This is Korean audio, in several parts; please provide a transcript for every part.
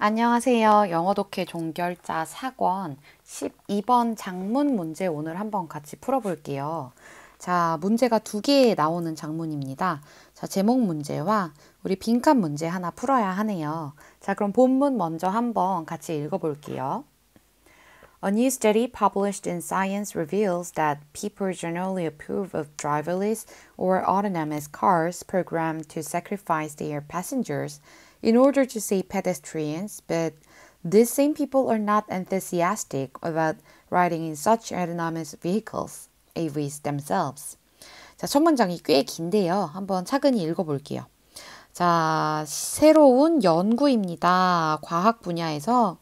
안녕하세요. 영어 독해 종결자 4권 12번 장문 문제 오늘 한번 같이 풀어볼게요. 자, 문제가 두 개 나오는 장문입니다. 자, 제목 문제와 우리 빈칸 문제 하나 풀어야 하네요. 자, 그럼 본문 먼저 한번 같이 읽어볼게요. A new study published in Science reveals that people generally approve of driverless or autonomous cars programmed to sacrifice their passengers in order to save pedestrians, but these same people are not enthusiastic about riding in such autonomous vehicles, AVs themselves. 자, 첫 문장이 꽤 긴데요. 한번 차근히 읽어볼게요. 자, 새로운 연구입니다. 과학 분야에서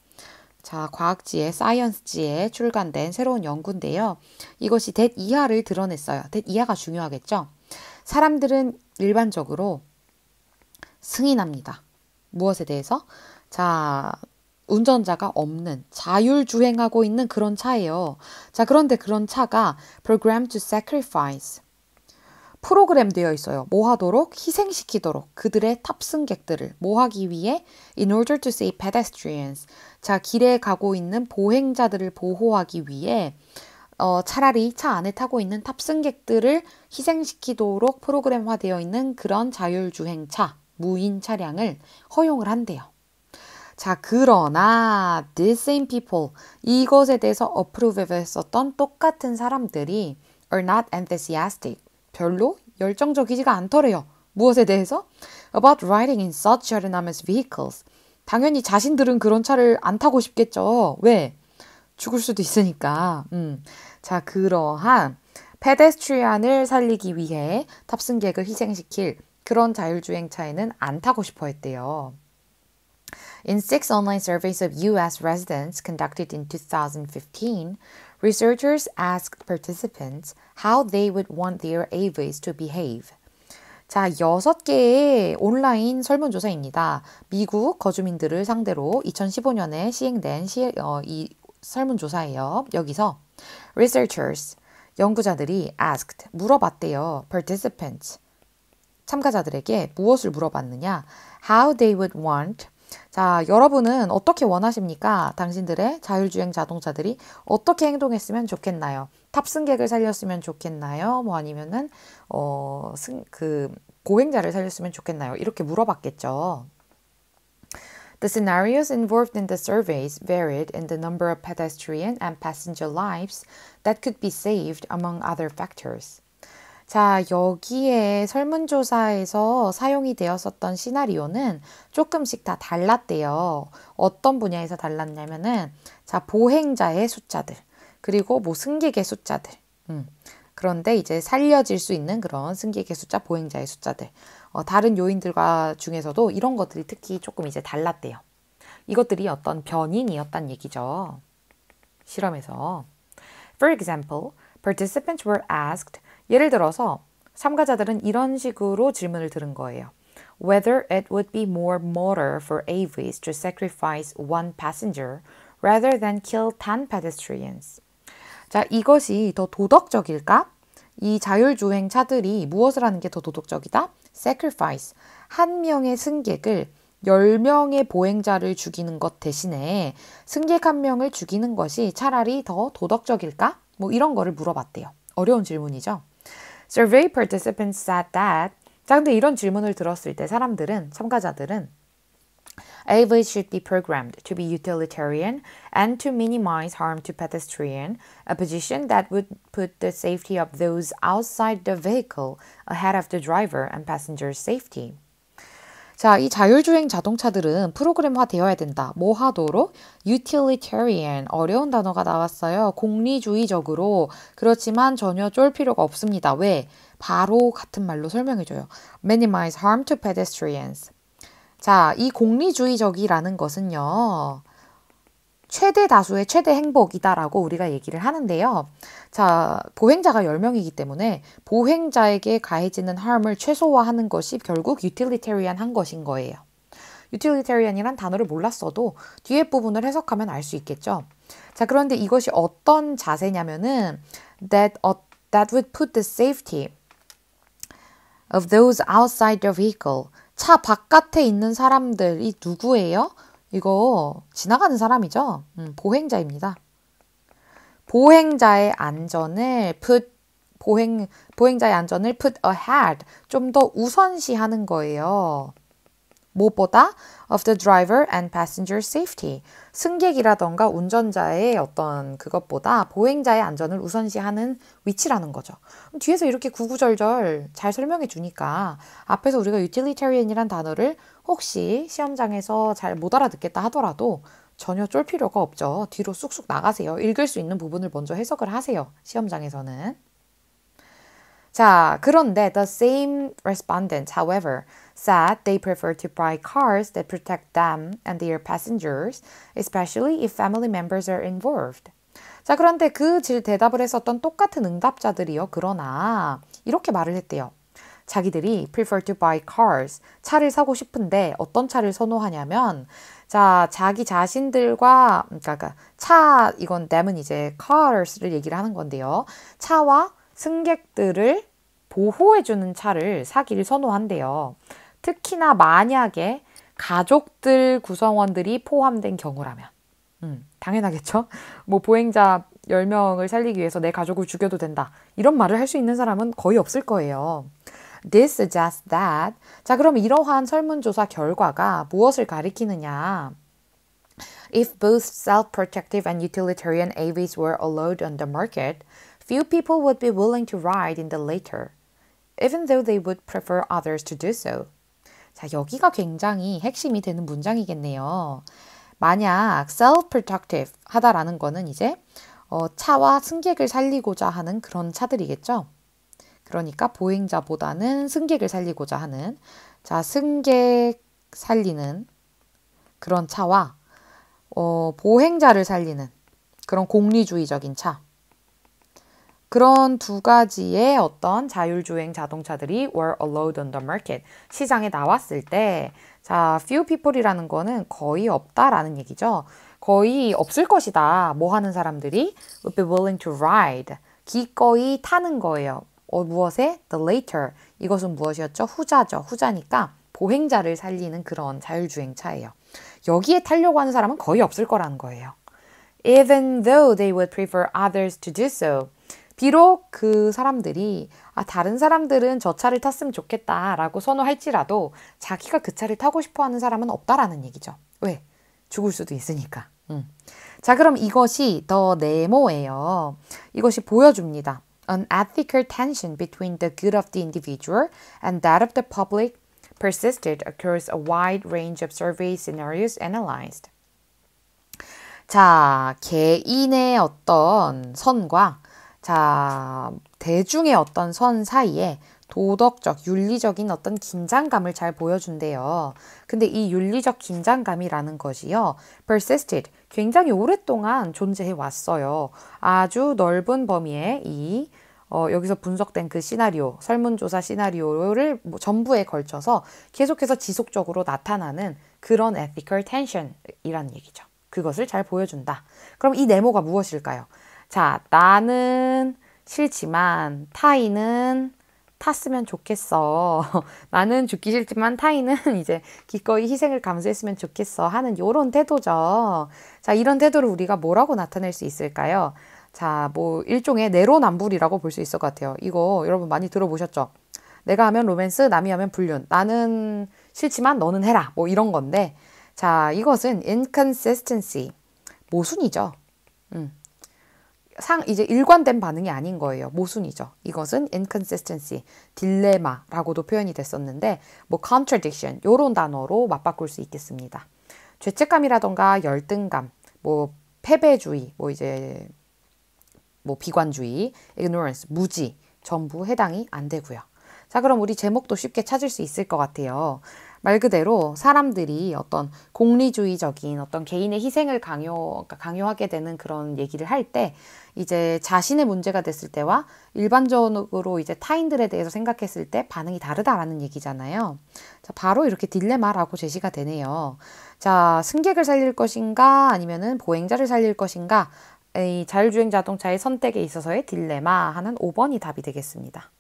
자, 과학지에, 사이언스지에 출간된 새로운 연구인데요. 이것이 that 이하를 드러냈어요. that 이하가 중요하겠죠? 사람들은 일반적으로 승인합니다. 무엇에 대해서? 자, 운전자가 없는 자율주행하고 있는 그런 차예요. 자, 그런데 그런 차가 programmed to sacrifice 프로그램 되어 있어요. 뭐 하도록? 희생시키도록 그들의 탑승객들을 뭐 하기 위해? In order to save pedestrians. 자, 길에 가고 있는 보행자들을 보호하기 위해 차라리 차 안에 타고 있는 탑승객들을 희생시키도록 프로그램화되어 있는 그런 자율주행차, 무인 차량을 허용을 한대요. 자, 그러나 these same people, 이것에 대해서 approve 했었던 똑같은 사람들이 are not enthusiastic. 별로 열정적이지가 않더래요. 무엇에 대해서? About riding in such autonomous vehicles. 당연히 자신들은 그런 차를 안 타고 싶겠죠. 왜? 죽을 수도 있으니까. 자, 그러한 페데스트리안을 살리기 위해 탑승객을 희생시킬 그런 자율주행차에는 안 타고 싶어 했대요. In 6 online surveys of U.S. residents conducted in 2015, researchers asked participants how they would want their AVs to behave. 자, 6개의 온라인 설문조사입니다. 미국 거주민들을 상대로 2015년에 시행된 이 설문조사예요. 여기서 researchers, 연구자들이 asked, 물어봤대요. participants, 참가자들에게 무엇을 물어봤느냐? How they would want. 자, 여러분은 어떻게 원하십니까? 당신들의 자율주행 자동차들이 어떻게 행동했으면 좋겠나요? 탑승객을 살렸으면 좋겠나요? 뭐 아니면은 보행자를 살렸으면 좋겠나요? 이렇게 물어봤겠죠. The scenarios involved in the surveys varied in the number of pedestrian and passenger lives that could be saved among other factors. 자, 여기에 설문조사에서 사용이 되었었던 시나리오는 조금씩 다 달랐대요. 어떤 분야에서 달랐냐면은, 자, 보행자의 숫자들, 그리고 뭐 승객의 숫자들. 그런데 이제 살려질 수 있는 그런 승객의 숫자, 보행자의 숫자들. 다른 요인들과 중에서도 이런 것들이 특히 조금 이제 달랐대요. 이것들이 어떤 변인이었단 얘기죠. 실험에서. For example, participants were asked 예를 들어서 참가자들은 이런 식으로 질문을 들은 거예요. Whether it would be more moral for AVs to sacrifice one passenger rather than kill 10 pedestrians. 자, 이것이 더 도덕적일까? 이 자율주행차들이 무엇을 하는 게 더 도덕적이다? Sacrifice. 한 명의 승객을 10명의 보행자를 죽이는 것 대신에 승객 한 명을 죽이는 것이 차라리 더 도덕적일까? 뭐 이런 거를 물어봤대요. 어려운 질문이죠. Survey participants said that. 자, 근데 이런 질문을 들었을 때 참가자들은 AVs should be programmed to be utilitarian and to minimize harm to pedestrians, a position that would put the safety of those outside the vehicle ahead of the driver and passenger's safety. 자, 이 자율주행 자동차들은 프로그램화 되어야 된다. 뭐 하도록? utilitarian. 어려운 단어가 나왔어요. 공리주의적으로. 그렇지만 전혀 쫄 필요가 없습니다. 왜? 바로 같은 말로 설명해줘요. minimize harm to pedestrians. 자, 이 공리주의적이라는 것은요. 최대 다수의 최대 행복이다라고 우리가 얘기를 하는데요. 자, 보행자가 10명이기 때문에 보행자에게 가해지는 harm을 최소화하는 것이 결국 utilitarian 한 것인 거예요. utilitarian이란 단어를 몰랐어도 뒤에 부분을 해석하면 알 수 있겠죠. 자, 그런데 이것이 어떤 자세냐면은 that would put the safety of those outside the vehicle. 차 바깥에 있는 사람들이 누구예요? 이거 지나가는 사람이죠. 보행자입니다. 보행자의 안전을 보행자의 안전을 put ahead, 좀 더 우선시하는 거예요. 무엇보다 of the driver and passenger safety. 승객이라던가 운전자의 어떤 그것보다 보행자의 안전을 우선시하는 위치라는 거죠. 뒤에서 이렇게 구구절절 잘 설명해 주니까 앞에서 우리가 utilitarian이란 단어를 혹시 시험장에서 잘 못 알아듣겠다 하더라도 전혀 쫄 필요가 없죠. 뒤로 쑥쑥 나가세요. 읽을 수 있는 부분을 먼저 해석을 하세요. 시험장에서는. 자, 그런데 the same respondents, however, said they prefer to buy cars that protect them and their passengers, especially if family members are involved. 자, 그런데 그 대답을 했었던 똑같은 응답자들이요. 그러나 이렇게 말을 했대요. 자기들이 prefer to buy cars, 차를 사고 싶은데 어떤 차를 선호하냐면, 자, 자기 자신들과, 그러니까 이건 them은 이제 cars를 얘기를 하는 건데요. 차와 승객들을 보호해주는 차를 사기를 선호한대요. 특히나 만약에 가족들 구성원들이 포함된 경우라면. 당연하겠죠? 뭐 보행자 10명을 살리기 위해서 내 가족을 죽여도 된다. 이런 말을 할 수 있는 사람은 거의 없을 거예요. This suggests that. 자, 그럼 이러한 설문조사 결과가 무엇을 가리키느냐? If both self-protective and utilitarian AVs were allowed on the market, few people would be willing to ride in the latter, even though they would prefer others to do so. 자, 여기가 굉장히 핵심이 되는 문장이겠네요. 만약 self-protective 하다라는 거는 이제 차와 승객을 살리고자 하는 그런 차들이겠죠. 그러니까 보행자보다는 승객을 살리고자 하는, 자, 승객 살리는 그런 차와 보행자를 살리는 그런 공리주의적인 차, 그런 두 가지의 어떤 자율주행 자동차들이 were allowed on the market, 시장에 나왔을 때, 자, few people이라는 거는 거의 없다라는 얘기죠. 거의 없을 것이다. 뭐 하는 사람들이 would be willing to ride, 기꺼이 타는 거예요. 무엇에? The later. 이것은 무엇이었죠? 후자죠. 후자니까 보행자를 살리는 그런 자율주행차예요. 여기에 타려고 하는 사람은 거의 없을 거라는 거예요. Even though they would prefer others to do so. 비록 그 사람들이 다른 사람들은 저 차를 탔으면 좋겠다라고 선호할지라도 자기가 그 차를 타고 싶어하는 사람은 없다라는 얘기죠. 왜? 죽을 수도 있으니까. 자, 그럼 이것이 더 네모예요. 이것이 보여줍니다. An ethical tension between the good of the individual and that of the public persisted across a wide range of survey scenarios analyzed. 자, 개인의 어떤 선과 자, 대중의 어떤 선 사이에 도덕적, 윤리적인 어떤 긴장감을 잘 보여준대요. 근데 이 윤리적 긴장감이라는 것이요, persisted, 굉장히 오랫동안 존재해 왔어요. 아주 넓은 범위의 여기서 분석된 그 시나리오, 설문조사 시나리오를 전부에 걸쳐서 계속해서 지속적으로 나타나는 그런 ethical tension이라는 얘기죠. 그것을 잘 보여준다. 그럼 이 네모가 무엇일까요? 자, 나는 싫지만 타인은 탔으면 좋겠어. 나는 죽기 싫지만 타인은 이제 기꺼이 희생을 감수했으면 좋겠어 하는 이런 태도죠. 자, 이런 태도를 우리가 뭐라고 나타낼 수 있을까요? 자, 뭐 일종의 내로남불이라고 볼 수 있을 것 같아요. 이거 여러분 많이 들어보셨죠? 내가 하면 로맨스, 남이 하면 불륜. 나는 싫지만 너는 해라. 뭐 이런 건데, 자, 이것은 inconsistency, 모순이죠. 이제 일관된 반응이 아닌 거예요. 모순이죠. 이것은 inconsistency, 딜레마라고도 표현이 됐었는데, 뭐 contradiction, 요런 단어로 맞바꿀 수 있겠습니다. 죄책감이라던가 열등감, 뭐 패배주의, 뭐 비관주의, ignorance, 무지, 전부 해당이 안 되고요. 자, 그럼 우리 제목도 쉽게 찾을 수 있을 것 같아요. 말 그대로 사람들이 어떤 공리주의적인 어떤 개인의 희생을 강요하게 되는 그런 얘기를 할 때, 이제 자신의 문제가 됐을 때와 일반적으로 이제 타인들에 대해서 생각했을 때 반응이 다르다라는 얘기잖아요. 자, 바로 이렇게 딜레마라고 제시가 되네요. 자, 승객을 살릴 것인가 아니면은 보행자를 살릴 것인가, 이 자율주행 자동차의 선택에 있어서의 딜레마 하는 5번이 답이 되겠습니다.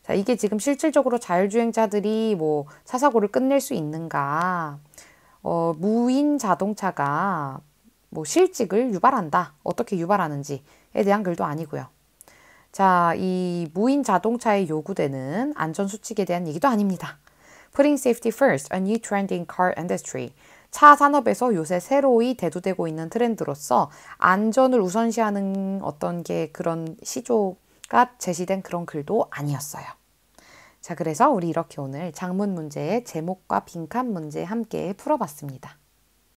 자, 이게 지금 실질적으로 자율주행차들이 뭐 사사고를 끝낼 수 있는가? 무인 자동차가 뭐 실직을 유발한다. 어떻게 유발하는지에 대한 글도 아니고요. 자, 이 무인 자동차에 요구되는 안전수칙에 대한 얘기도 아닙니다. Putting safety first, a new trend in car industry. 차 산업에서 요새 새로이 대두되고 있는 트렌드로서 안전을 우선시하는 어떤 게 그런 시조가 제시된 그런 글도 아니었어요. 자, 그래서 우리 이렇게 오늘 장문 문제의 제목과 빈칸 문제 함께 풀어봤습니다.